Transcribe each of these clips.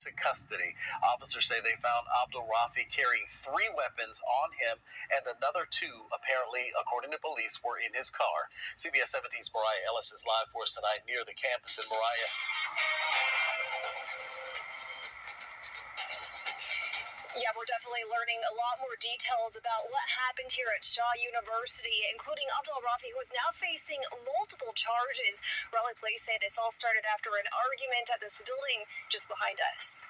to custody. Officers say they found Abdul Rafi carrying 3 weapons on him, and another 2, apparently, according to police, were in his car. CBS 17's Mariah Ellis is live for us tonight near the campus in Mariah. Yeah, we're definitely learning a lot more details about what happened here at Shaw University, including Abdul Rafi, who is now facing multiple charges. Raleigh police say this all started after an argument at this building just behind us.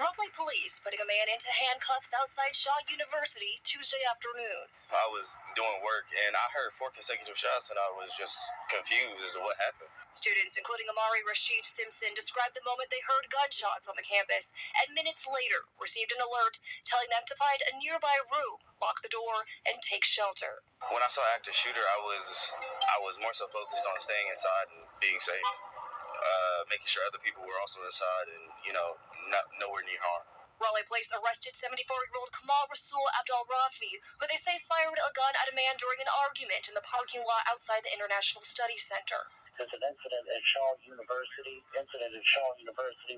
Raleigh police putting a man into handcuffs outside Shaw University Tuesday afternoon. I was doing work and I heard 4 consecutive shots and I was just confused as to what happened. Students, including Amari Rashid Simpson, described the moment they heard gunshots on the campus and minutes later received an alert telling them to find a nearby room, lock the door, and take shelter. When I saw active shooter, I was more so focused on staying inside and being safe. Making sure other people were also inside and, nowhere near harm. Raleigh police arrested 74-year-old Kamal Rasul Abdul Rafi, who they say fired a gun at a man during an argument in the parking lot outside the International Study Center. There's an incident at Shaw University,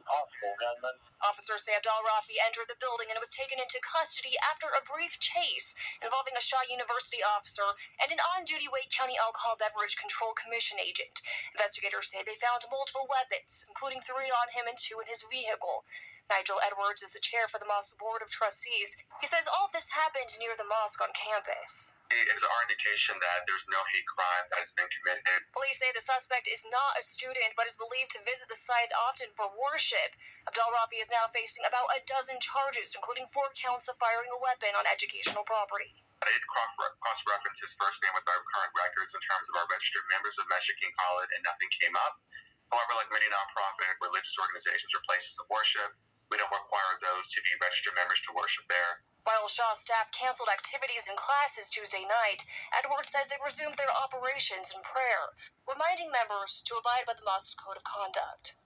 possible gunman. Officers say Abdul Rafi entered the building and was taken into custody after a brief chase involving a Shaw University officer and an on-duty Wake County Alcohol Beverage Control Commission agent. Investigators say they found multiple weapons, including 3 on him and 2 in his vehicle. Nigel Edwards is the chair for the mosque board of trustees. He says all of this happened near the mosque on campus. It's our indication that there's no hate crime that has been committed. Police say the suspect is not a student, but is believed to visit the site often for worship. Abdul Rafi is now facing about a dozen charges, including 4 counts of firing a weapon on educational property. I did cross-reference his first name with our current records in terms of our registered members of Mesha King College, and nothing came up. However, like many nonprofit religious organizations or places of worship, we don't require those to be registered members to worship there. While Shaw staff canceled activities and classes Tuesday night, Edwards says they resumed their operations in prayer, reminding members to abide by the mosque's code of conduct.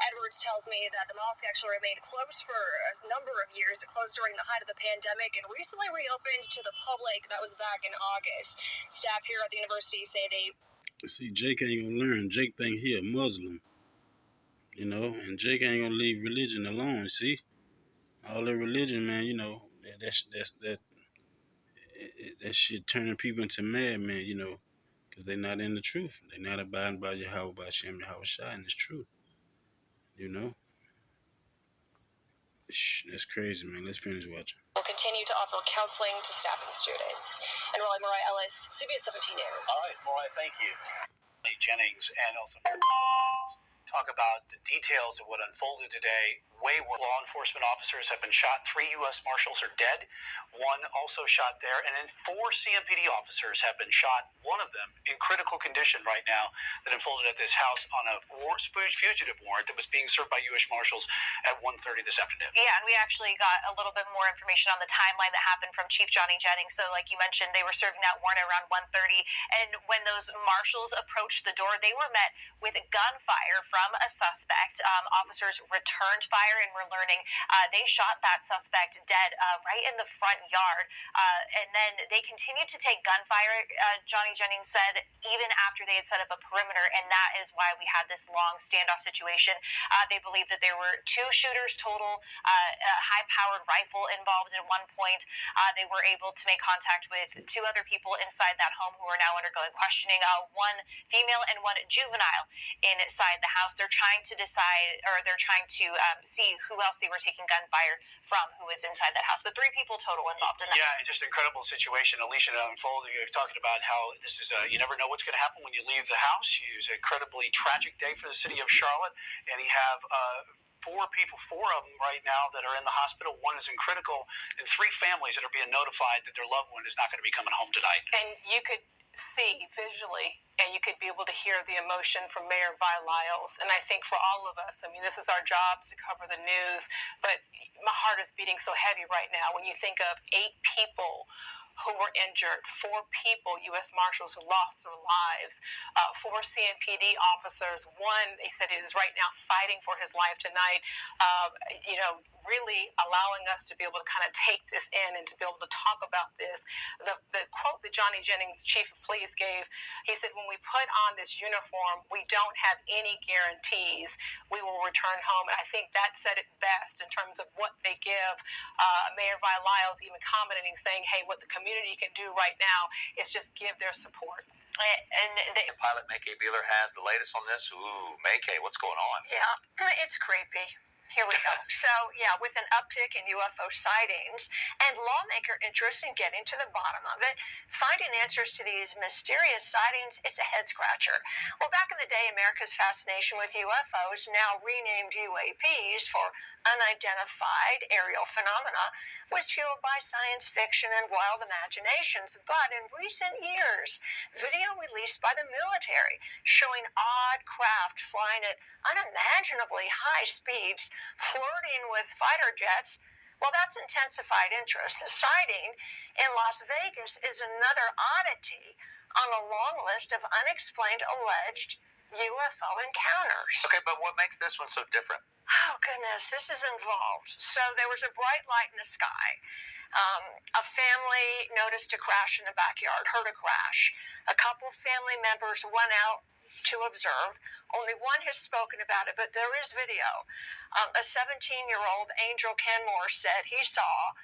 Edwards tells me that the mosque actually remained closed for a number of years. It closed during the height of the pandemic and recently reopened to the public. That was back in August. Staff here at the university say they... See, Jake ain't gonna learn. Jake think he a Muslim. And Jake ain't gonna leave religion alone. See, all that religion, man. That shit turning people into madmen. Because they're not in the truth. They're not abiding by Yahweh, by Shem, Yahweh Shai, and it's true. That's crazy, man. Let's finish watching. We'll continue to offer counseling to staff and students. And Raleigh, Mariah Ellis, CBS 17 News. All right, Mariah, thank you. Jennings and also talk about the details of what unfolded today. Wayward law enforcement officers have been shot. 3 U.S. Marshals are dead. 1 also shot there. And then 4 CMPD officers have been shot. 1 of them in critical condition right now that unfolded at this house on a fugitive warrant that was being served by U.S. Marshals at 1:30 this afternoon. Yeah, and we actually got a little bit more information on the timeline that happened from Chief Johnny Jennings. So like you mentioned, they were serving that warrant around 1:30. And when those marshals approached the door, they were met with gunfire from a suspect. Officers returned fire, and we're learning they shot that suspect dead right in the front yard. And then they continued to take gunfire, Johnny Jennings said, even after they had set up a perimeter, and that is why we had this long standoff situation. They believe that there were 2 shooters total, a high-powered rifle involved at one point. They were able to make contact with 2 other people inside that home who are now undergoing questioning, 1 female and 1 juvenile inside the house. They're trying to decide, or they're trying to see who else they were taking gunfire from who was inside that house. But 3 people total involved in that. Yeah, and just an incredible situation. Alicia unfolded. You're talking about how this is, you never know what's going to happen when you leave the house. It was an incredibly tragic day for the city of Charlotte, and you have 4 of them right now that are in the hospital. 1 is in critical, and 3 families that are being notified that their loved one is not going to be coming home tonight. And you could see visually, and you could be able to hear the emotion from Mayor Vi Lyles. And I think for all of us, this is our jobs to cover the news, but my heart is beating so heavy right now when you think of 8 people who were injured, 4 people, U.S. Marshals, who lost their lives, 4 CMPD officers. One, they said, is right now fighting for his life tonight, really allowing us to be able to kind of take this in and to be able to talk about this. The quote that Johnny Jennings, chief of police, gave, he said, when we put on this uniform, we don't have any guarantees we will return home. And I think that said it best in terms of what they give. Mayor Lyles even commenting, saying, hey, what the community can do right now is just give their support. And the pilot, Maykay Beeler, has the latest on this. Ooh, Maykay, what's going on? Yeah, it's creepy. Here we go. So, yeah, with an uptick in UFO sightings and lawmaker interest in getting to the bottom of it, finding answers to these mysterious sightings, it's a head-scratcher. Well, back in the day, America's fascination with UFOs, now renamed UAPs for unidentified aerial phenomena, was fueled by science fiction and wild imaginations. But in recent years, video released by the military showing odd craft flying at unimaginably high speeds, flirting with fighter jets, well, that's intensified interest. The sighting in Las Vegas is another oddity on a long list of unexplained alleged UFO encounters. Okay, but what makes this one so different? Oh, goodness, this is involved. So there was a bright light in the sky. A family noticed a crash in the backyard, heard a crash. A couple family members went out to observe. Only one has spoken about it, but there is video. A 17-year-old, Angel Kenmore, said he saw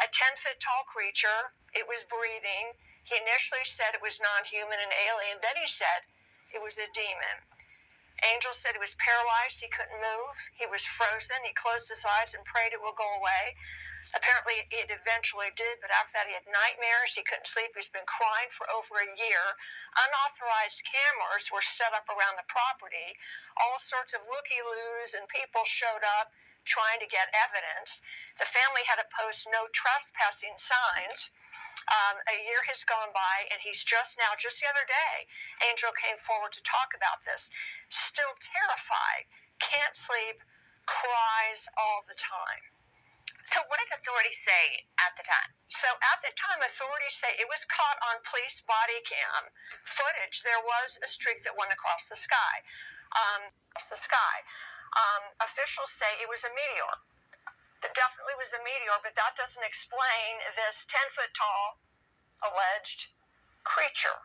a 10-foot-tall creature. It was breathing. He initially said it was non-human and alien. Then he said it was a demon. Angel said he was paralyzed. He couldn't move. He was frozen. He closed his eyes and prayed it will go away. Apparently, it eventually did, but after that, he had nightmares. He couldn't sleep. He's been crying for over a year. Unauthorized cameras were set up around the property. All sorts of looky-loos and people showed up trying to get evidence. The family had to post no trespassing signs. A year has gone by, and he's just the other day, Angel came forward to talk about this. Still terrified, can't sleep, cries all the time. So what did authorities say at the time? So at the time, authorities say it was caught on police body cam footage. There was a streak that went across the sky. Officials say it was a meteor. It definitely was a meteor, but that doesn't explain this 10-foot-tall alleged creature.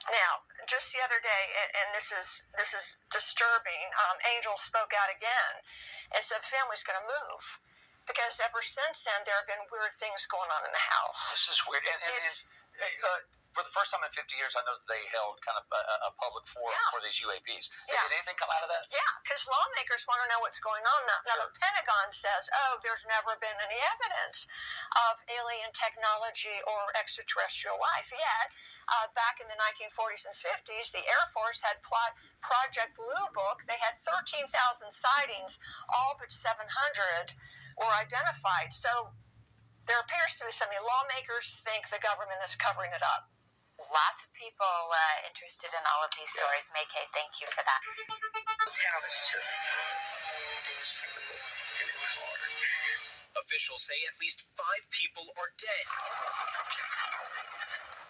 Now, just the other day, and this is disturbing, Angel spoke out again and said family's going to move. Because ever since then, there have been weird things going on in the house. This is weird. And for the first time in 50 years, I know that they held kind of a public forum for these UAPs. Yeah. Did anything come out of that? Yeah, because lawmakers want to know what's going on. Now, the Pentagon says, there's never been any evidence of alien technology or extraterrestrial life. Yet, back in the 1940s and 50s, the Air Force had Project Blue Book. They had 13,000 sightings, all but 700 were identified. So there appears to be something. Lawmakers think the government is covering it up. Lots of people interested in all of these stories. Maykay, thank you for that. The town is just and it's hard. Officials say at least 5 people are dead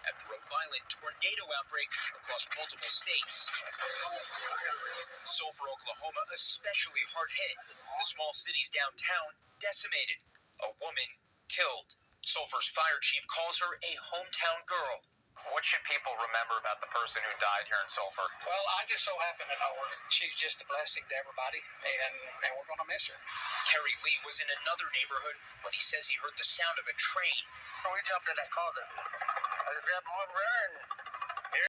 after a violent tornado outbreak across multiple states. Sulphur, Oklahoma, especially hard hit. The small city's downtown decimated. A woman killed. Sulphur's fire chief calls her a hometown girl. What should people remember about the person who died here in Sulphur? Well, I just so happen to know her. She's just a blessing to everybody, and we're going to miss her. Kerry Lee was in another neighborhood when he says he heard the sound of a train. We jumped in that closet. I just grabbed one run.